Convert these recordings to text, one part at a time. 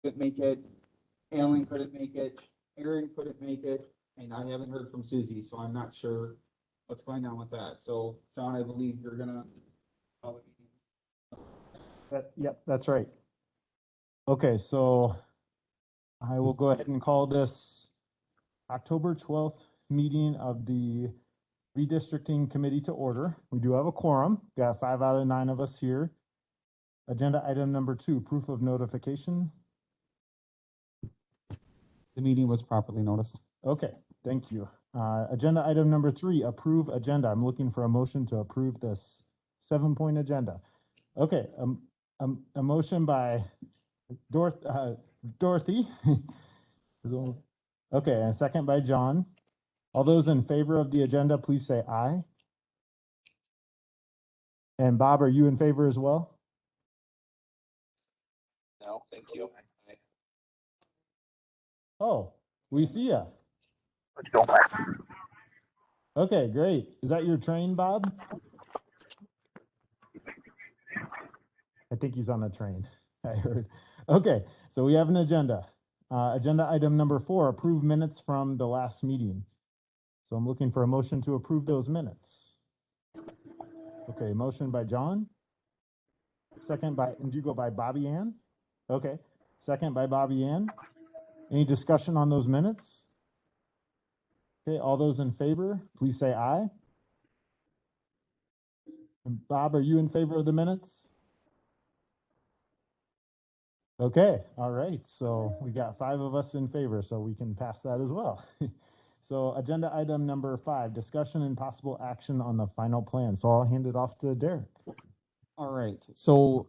couldn't make it, Alan couldn't make it, Aaron couldn't make it, and I haven't heard from Susie, so I'm not sure what's going on with that. So, Sean, I believe you're gonna. Yep, that's right. Okay, so I will go ahead and call this October 12th meeting of the Redistricting Committee to order. We do have a quorum. Got 5 out of 9 of us here. Agenda item number 2, proof of notification. The meeting was properly noticed. Okay, thank you. Agenda item number 3, approve agenda. I'm looking for a motion to approve this 7-point agenda. Okay, a motion by Dorothy. Okay, and a second by John. All those in favor of the agenda, please say aye. And Bob, are you in favor as well? No, thank you. Oh, we see ya. Let's go back. Okay, great. Is that your train, Bob? I think he's on a train. I heard. Okay, so we have an agenda. Agenda item number 4, approve minutes from the last meeting. So I'm looking for a motion to approve those minutes. Okay, motion by John. Second by, did you go by Bobby Ann? Okay, second by Bobby Ann. Any discussion on those minutes? Okay, all those in favor, please say aye. And Bob, are you in favor of the minutes? Okay, all right, so we got 5 of us in favor, so we can pass that as well. So agenda item number 5, discussion and possible action on the final plan. So I'll hand it off to Derek. All right, so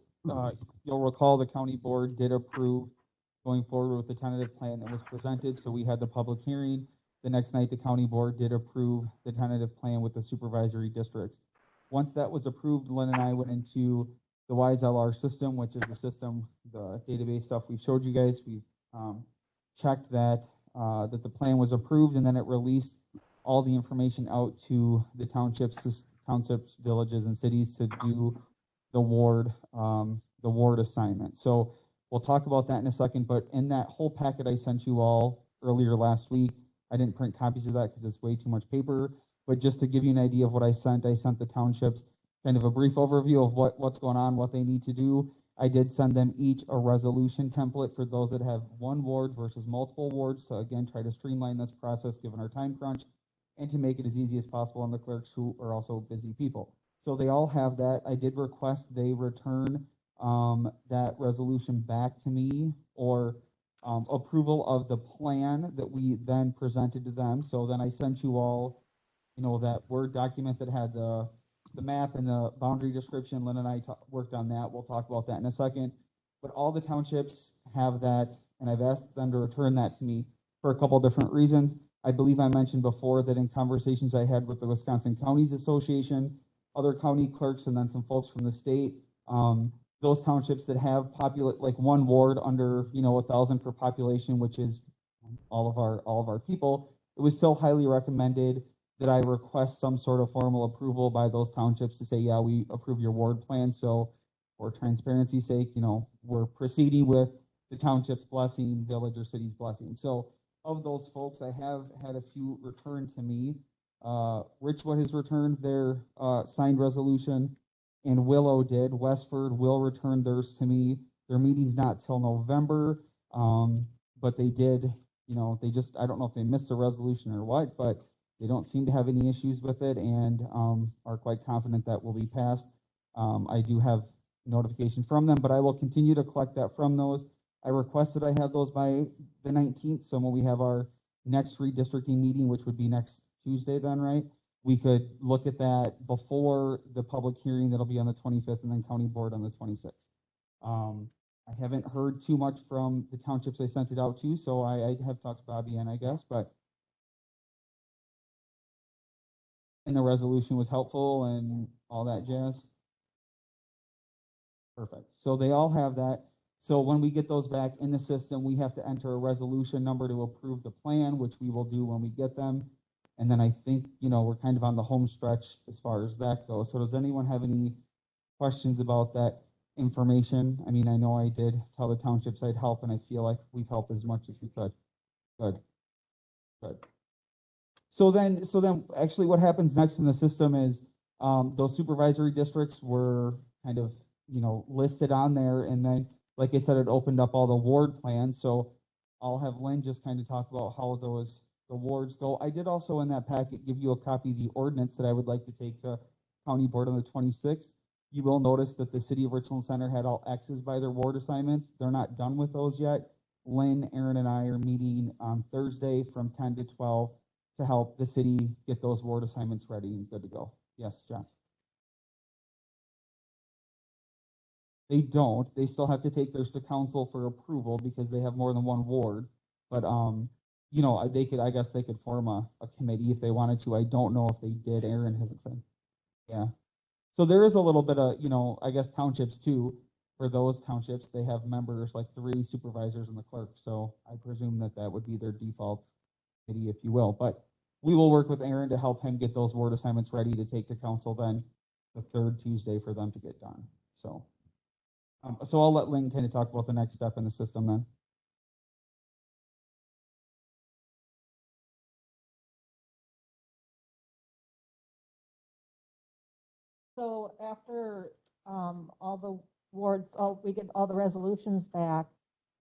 you'll recall the county board did approve going forward with the tentative plan that was presented. So we had the public hearing. The next night, the county board did approve the tentative plan with the supervisory districts. Once that was approved, Lynn and I went into the WISE-LR system, which is the system, the database stuff we've showed you guys. We've checked that that the plan was approved, and then it released all the information out to the townships, villages, and cities to do the ward assignment. So we'll talk about that in a second, but in that whole packet I sent you all earlier last week, I didn't print copies of that because it's way too much paper, but just to give you an idea of what I sent the townships kind of a brief overview of what's going on, what they need to do. I did send them each a resolution template for those that have one ward versus multiple wards to, again, try to streamline this process given our time crunch and to make it as easy as possible on the clerks who are also busy people. So they all have that. I did request they return that resolution back to me, or approval of the plan that we then presented to them. So then I sent you all, that Word document that had the map and the boundary description. Lynn and I worked on that. We'll talk about that in a second. But all the townships have that, and I've asked them to return that to me for a couple different reasons. I believe I mentioned before that in conversations I had with the Wisconsin Counties Association, other county clerks, and then some folks from the state, those townships that have like one ward under 1,000 per population, which is all of our people, it was still highly recommended that I request some sort of formal approval by those townships to say, yeah, we approve your ward plan. So for transparency's sake, we're proceeding with the township's blessing, village or city's blessing. So of those folks, I have had a few return to me. Richwood has returned their signed resolution, and Willow did. Westford will return theirs to me. Their meeting's not till November, but they did, they just, I don't know if they missed the resolution or what, but they don't seem to have any issues with it, and are quite confident that will be passed. I do have notification from them, but I will continue to collect that from those. I requested I have those by the 19th, so when we have our next redistricting meeting, which would be next Tuesday then, right? We could look at that before the public hearing that'll be on the 25th, and then county board on the 26th. I haven't heard too much from the townships I sent it out to, so I have talked to Bobby and I guess, but and the resolution was helpful and all that jazz. Perfect. So they all have that. So when we get those back in the system, we have to enter a resolution number to approve the plan, which we will do when we get them. And then I think, we're kind of on the home stretch as far as that goes. So does anyone have any questions about that? information. I mean, I know I did tell the townships I'd help, and I feel like we've helped as much as we could. Good, good. So then, actually what happens next in the system is, those supervisory districts were kind of, listed on there. And then, like I said, it opened up all the ward plans. So I'll have Lynn just kind of talk about how the wards go. I did also in that packet give you a copy of the ordinance that I would like to take to county board on the 26th. You will notice that the city of Richland Center had all X's by their ward assignments. They're not done with those yet. Lynn, Aaron, and I are meeting on Thursday from 10 to 12 to help the city get those ward assignments ready and good to go. Yes, Jeff? They don't. They still have to take theirs to council for approval because they have more than one ward. But, I guess they could form a committee if they wanted to. I don't know if they did. Aaron hasn't said. Yeah. So there is a little bit of, I guess townships too. For those townships, they have members like 3 supervisors and the clerk. So I presume that would be their default committee, if you will. But we will work with Aaron to help him get those ward assignments ready to take to council then the 3rd Tuesday for them to get done. So, I'll let Lynn kind of talk about the next step in the system then. So after all the wards, we get all the resolutions back,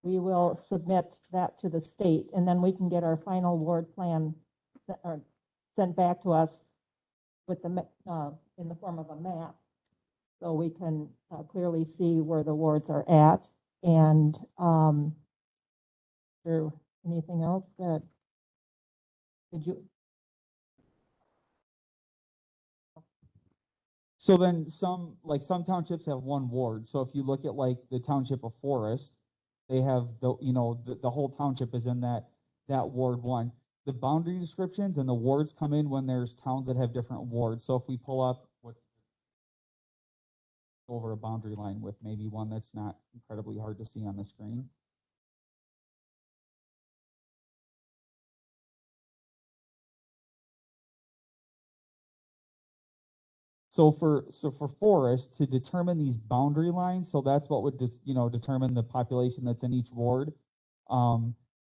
we will submit that to the state, and then we can get our final ward plan sent back to us with the in the form of a map, so we can clearly see where the wards are at. And there anything else that did you? So then some townships have one ward. So if you look at like the township of Forest, they have the whole township is in that ward 1. The boundary descriptions and the wards come in when there's towns that have different wards. So if we pull up over a boundary line with maybe one that's not incredibly hard to see on the screen. So for Forest to determine these boundary lines, so that's what would determine the population that's in each ward.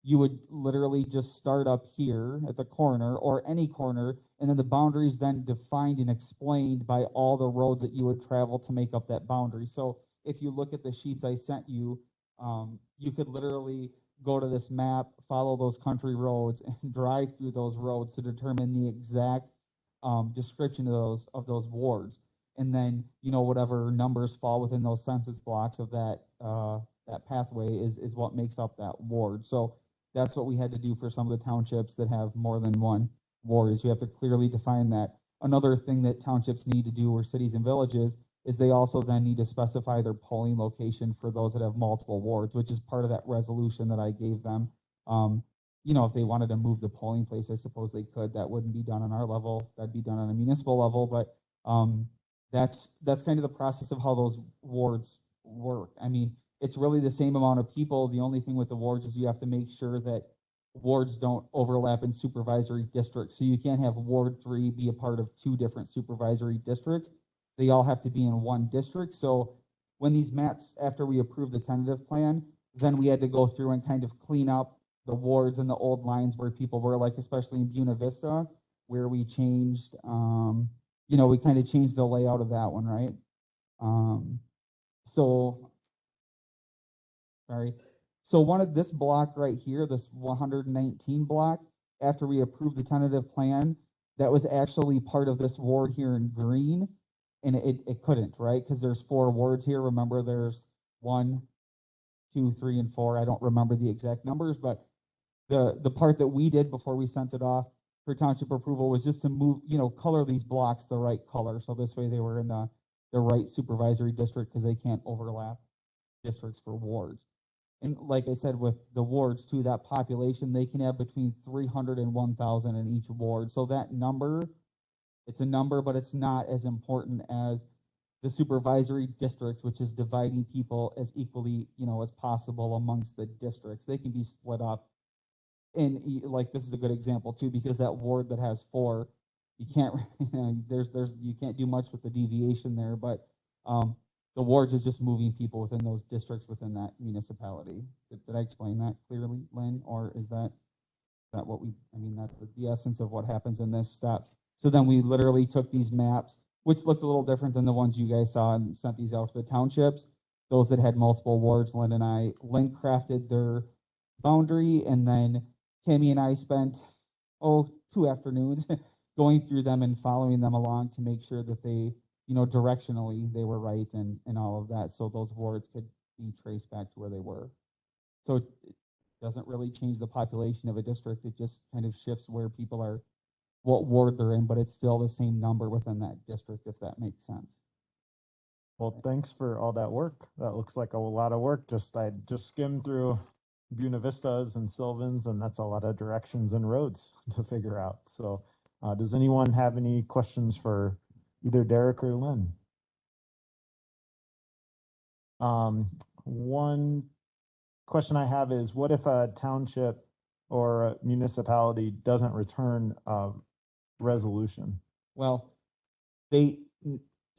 You would literally just start up here at the corner or any corner, and then the boundaries then defined and explained by all the roads that you would travel to make up that boundary. So if you look at the sheets I sent you, you could literally go to this map, follow those country roads, and drive through those roads to determine the exact description of those wards. And then, whatever numbers fall within those census blocks of that pathway is what makes up that ward. So that's what we had to do for some of the townships that have more than one ward, is you have to clearly define that. Another thing that townships need to do, or cities and villages, is they also then need to specify their polling location for those that have multiple wards, which is part of that resolution that I gave them. If they wanted to move the polling place, I suppose they could. That wouldn't be done on our level. That'd be done on a municipal level. But that's kind of the process of how those wards work. I mean, it's really the same amount of people. The only thing with the wards is you have to make sure that wards don't overlap in supervisory districts. So you can't have Ward 3 be a part of 2 different supervisory districts. They all have to be in one district. So when these maps, after we approved the tentative plan, then we had to go through and kind of clean up the wards and the old lines where people were, like especially in Buena Vista, where we changed, we kind of changed the layout of that one, right? So one of this block right here, this 119 block, after we approved the tentative plan, that was actually part of this ward here in green, and it couldn't, right? Because there's 4 wards here. Remember, there's 1, 2, 3, and 4. I don't remember the exact numbers, but the part that we did before we sent it off for township approval was just to move, color these blocks the right color. So this way they were in the right supervisory district, because they can't overlap districts for wards. And like I said, with the wards too, that population, they can have between 300 and 1,000 in each ward. So that number, it's a number, but it's not as important as the supervisory district, which is dividing people as equally, as possible amongst the districts. They can be split up. And like, this is a good example too, because that ward that has 4, you can't, you can't do much with the deviation there, but the wards is just moving people within those districts within that municipality. Did I explain that clearly, Lynn, or is that what we, I mean, that's the essence of what happens in this step. So then we literally took these maps, which looked a little different than the ones you guys saw, and sent these out to the townships. Those that had multiple wards, Lynn crafted their boundary, and then Tammy and I spent, 2 afternoons going through them and following them along to make sure that they, directionally they were right and all of that. So those wards could be traced back to where they were. So it doesn't really change the population of a district. It just kind of shifts where people are, what ward they're in, but it's still the same number within that district, if that makes sense. Well, thanks for all that work. That looks like a lot of work. I just skimmed through Buena Vistas and Sylvans, and that's a lot of directions and roads to figure out. So does anyone have any questions for either Derek or Lynn? One question I have is, what if a township or a municipality doesn't return a resolution? Well, they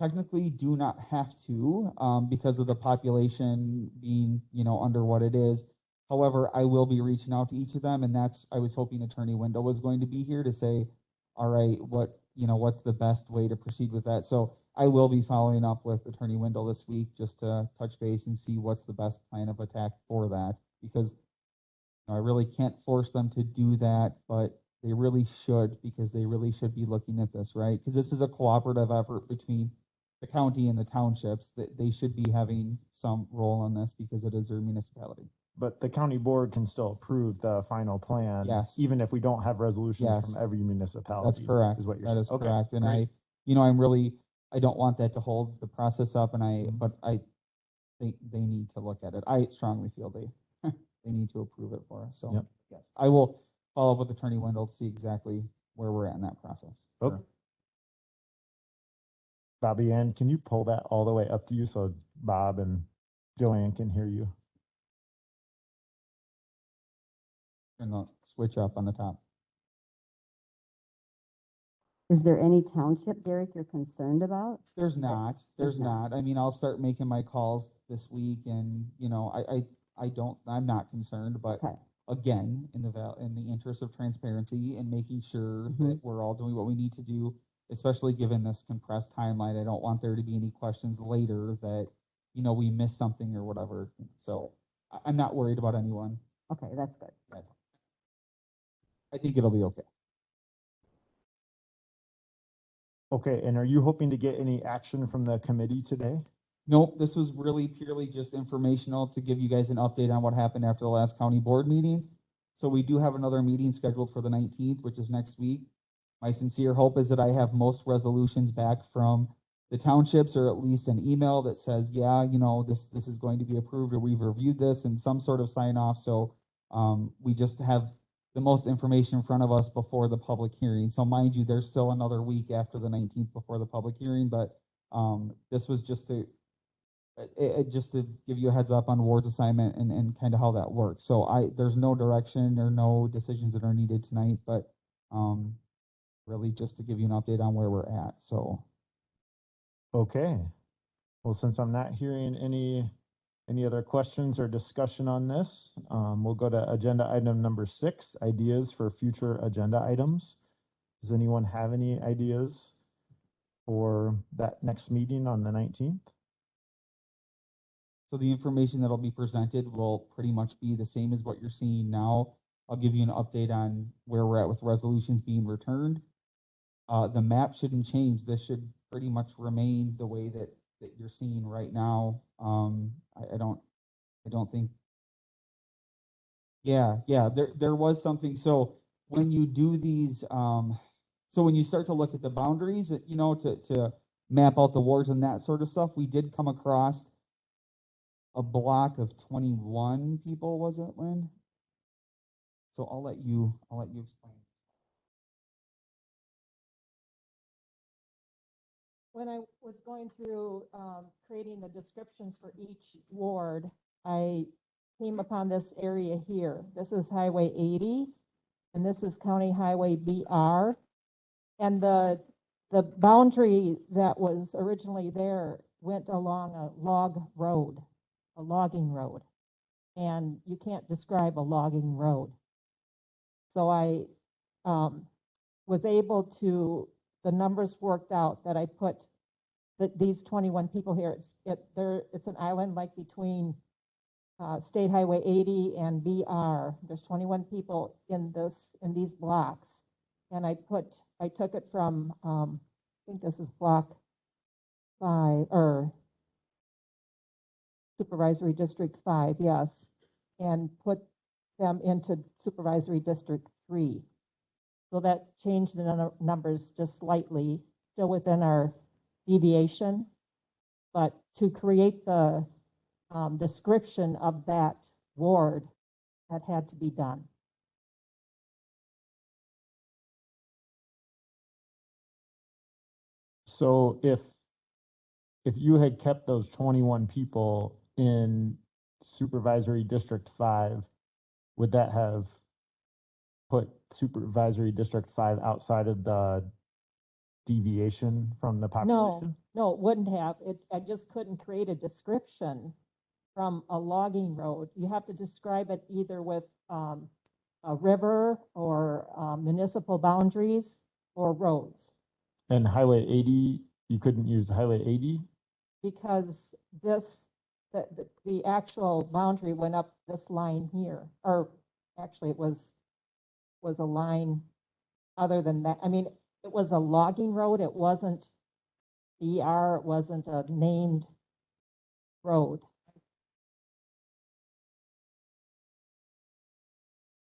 technically do not have to, because of the population being, under what it is. However, I will be reaching out to each of them, and I was hoping Attorney Wendell was going to be here to say, all right, what's the best way to proceed with that? So I will be following up with Attorney Wendell this week just to touch base and see what's the best plan of attack for that, because I really can't force them to do that, but they really should, because they really should be looking at this, right? Because this is a cooperative effort between the county and the townships, that they should be having some role in this because it is their municipality. But the county board can still approve the final plan. Yes. Even if we don't have resolutions Yes. from every municipality. That's correct. Is what you're That saying. is Okay, correct. And great. I don't want that to hold the process up, but I think they need to look at it. I strongly feel they need to approve it for us. So Yep. yes, I will follow up with Attorney Wendell to see exactly where we're at in that process. Okay. Bobby Ann, can you pull that all the way up to you so Bob and Joanne can hear you? And the switch up on the top. Is there any township, Derek, you're concerned about? There's not. There's not. I mean, I'll start making my calls this week, and I'm not concerned, but Okay. again, in the interest of transparency and making sure Mhm. that we're all doing what we need to do, especially given this compressed timeline, I don't want there to be any questions later that, we missed something or whatever. So I'm not worried about anyone. Okay, that's good. I think it'll be okay. Okay, and are you hoping to get any action from the committee today? Nope, this was really purely just informational to give you guys an update on what happened after the last county board meeting. So we do have another meeting scheduled for the 19th, which is next week. My sincere hope is that I have most resolutions back from the townships, or at least an email that says, yeah, this is going to be approved, or we've reviewed this, and some sort of sign off. So we just have the most information in front of us before the public hearing. So mind you, there's still another week after the 19th before the public hearing, but this was just to give you a heads up on Ward's assignment and kind of how that works. So there's no direction or no decisions that are needed tonight, but really just to give you an update on where we're at. So Okay. Well, since I'm not hearing any other questions or discussion on this, we'll go to agenda item number 6, ideas for future agenda items. Does anyone have any ideas for that next meeting on the 19th? So the information that'll be presented will pretty much be the same as what you're seeing now. I'll give you an update on where we're at with resolutions being returned. The map shouldn't change. This should pretty much remain the way that you're seeing right now. I don't think. Yeah, there was something. So when you do these, so when you start to look at the boundaries, to map out the wards and that sort of stuff, we did come across a block of 21 people, was it, Lynn? So I'll let you explain. When I was going through creating the descriptions for each ward, I came upon this area here. This is Highway 80, and this is County Highway BR. And the boundary that was originally there went along a log road, a logging road. And you can't describe a logging road. So I was able to, the numbers worked out that I put that these 21 people here, it's an island like between State Highway 80 and BR. There's 21 people in these blocks. And I took it from, I think this is block 5, or Supervisory District 5, yes, and put them into Supervisory District 3. So that changed the numbers just slightly, still within our deviation, but to create the description of that ward, that had to be done. So if you had kept those 21 people in Supervisory District 5, would that have put Supervisory District 5 outside of the deviation from the population? No, it wouldn't have. I just couldn't create a description from a logging road. You have to describe it either with a river or municipal boundaries or roads. And Highway 80, you couldn't use Highway 80? Because the actual boundary went up this line here, or actually it was a line other than that. I mean, it was a logging road. It wasn't BR. It wasn't a named road.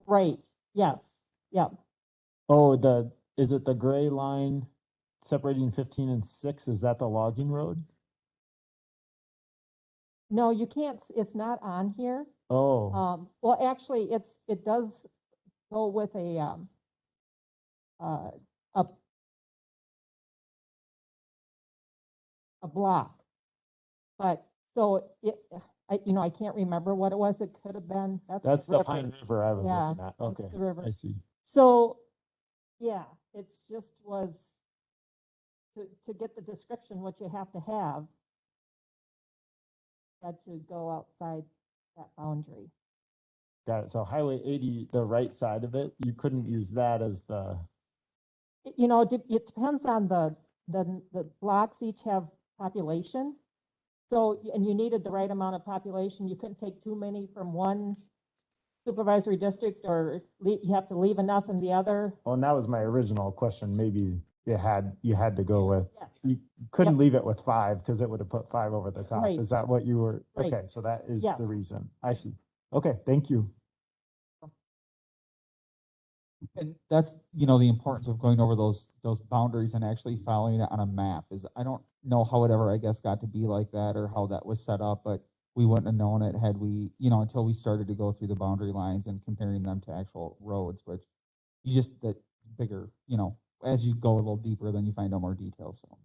Right. Yes. Yep. Oh, is it the gray line separating 15 and 6? Is that the logging road? No, you can't. It's not on here. Oh, Well, actually, it does go with a block, but so I can't remember what it was. It could have been that's the river. Pine River I was Yeah, looking at. that's Okay, the river. I see. So, yeah, it's just was to get the description, what you have to have, had to go outside that boundary. Got it. So Highway 80, the right side of it, you couldn't use that as the, It depends on the blocks each have population. So, and you needed the right amount of population. You couldn't take too many from one supervisory district, or you have to leave enough in the other. well, and that was my original question. Maybe you had to go with, Yeah. you couldn't Yep. leave it with 5 because it would have put 5 over the top. Right. Is that what you were? Right. Okay, so that is Yes. the reason. I see. Okay, thank you. And that's, the importance of going over those boundaries and actually following it on a map is, I don't know how it ever, I guess, got to be like that or how that was set up, but we wouldn't have known it had we, until we started to go through the boundary lines and comparing them to actual roads, which that bigger, as you go a little deeper, then you find out more details. So.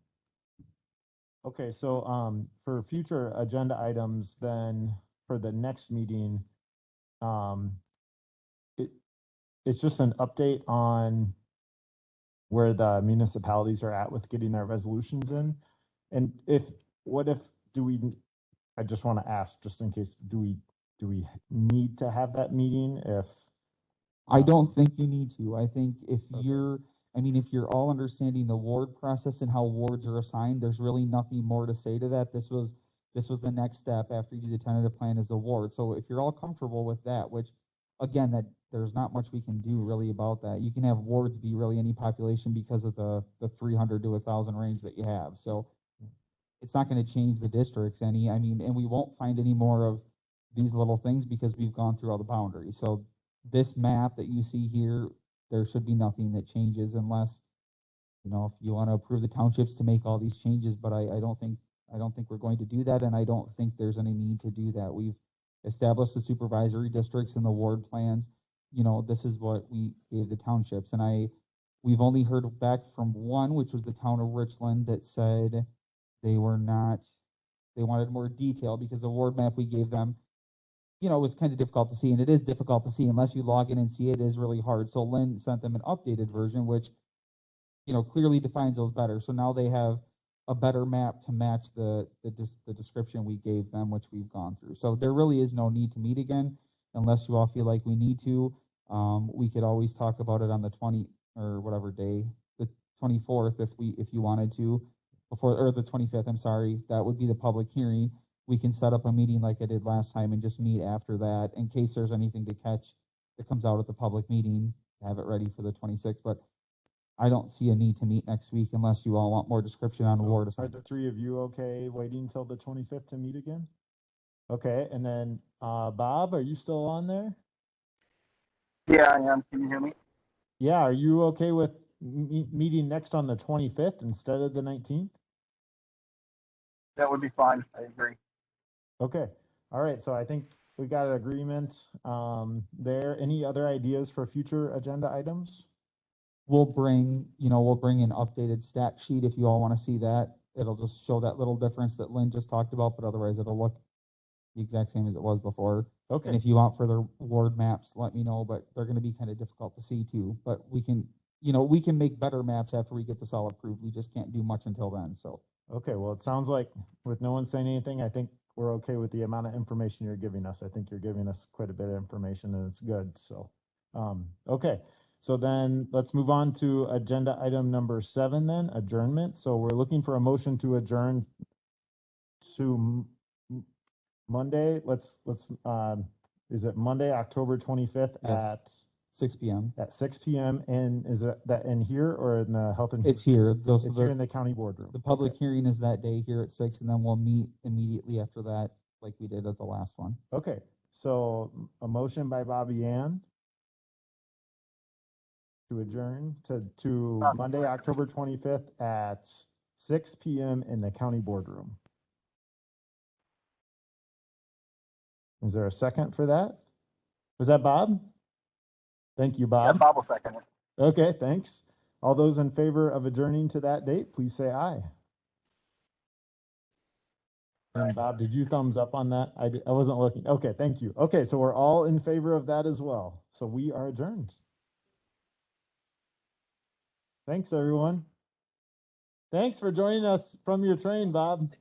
Okay, so for future agenda items, then for the next meeting, it's just an update on where the municipalities are at with getting their resolutions in. And I just want to ask, just in case, do we need to have that meeting if? I don't think you need to. I think if Okay. if you're all understanding the ward process and how wards are assigned, there's really nothing more to say to that. This was the next step after you do the tentative plan is the ward. So if you're all comfortable with that, which again, that there's not much we can do really about that. You can have wards be really any population because of the 300 to 1,000 range that you have. So it's not going to change the districts any. And we won't find any more of these little things because we've gone through all the boundaries. So this map that you see here, there should be nothing that changes unless, if you want to approve the townships to make all these changes, but I don't think we're going to do that. And I don't think there's any need to do that. We've established the supervisory districts and the ward plans. This is what we gave the townships. And we've only heard back from one, which was the town of Richland, that said they wanted more detail because the ward map we gave them, was kind of difficult to see, and it is difficult to see unless you log in and see it. It is really hard. So Lynn sent them an updated version, which, clearly defines those better. So now they have a better map to match the description we gave them, which we've gone through. So there really is no need to meet again unless you all feel like we need to. We could always talk about it on the 20 or whatever day, the 24th, if you wanted to, before, or the 25th, I'm sorry, that would be the public hearing. We can set up a meeting like I did last time and just meet after that in case there's anything to catch that comes out at the public meeting, have it ready for the 26th. But I don't see a need to meet next week unless you all want more description on So ward are the assignments. three of you okay waiting till the 25th to meet again? Okay, and then, Bob, are you still on there? Yeah, I am. Can you hear me? Yeah, are you okay with meeting next on the 25th instead of the 19th? That would be fine. I agree. Okay, all right, so I think we got an agreement, there. Any other ideas for future agenda items? We'll bring an updated stat sheet if you all want to see that. It'll just show that little difference that Lynn just talked about, but otherwise it'll look the exact same as it was before. And Okay, if you want further ward maps, let me know, but they're gonna be kind of difficult to see too. But we can make better maps after we get this all approved. We just can't do much until then, so. okay, well, it sounds like with no one saying anything, I think we're okay with the amount of information you're giving us. I think you're giving us quite a bit of information and it's good, so. Okay, so then let's move on to agenda item number 7 then, adjournment. So we're looking for a motion to adjourn to Monday. Is it Monday, October 25th Yes. at 6 p.m. 6 p.m. And is it that in here or in the health and? It's here. It's here in the county boardroom. The public hearing is that day here at 6, and then we'll meet immediately after that, like we did at the last one. Okay, so a motion by Bobby Ann to adjourn to Monday, October 25th at 6 p.m. in the county boardroom. Is there a second for that? Was that Bob? Thank you, Yeah, Bob. Bob will second it. Okay, thanks. All those in favor of adjourning to that date, please say aye. And Bob, did you thumbs up on that? I wasn't looking. Okay, thank you. Okay, so we're all in favor of that as well. So we are adjourned. Thanks, everyone. Thanks for joining us from your train, Bob.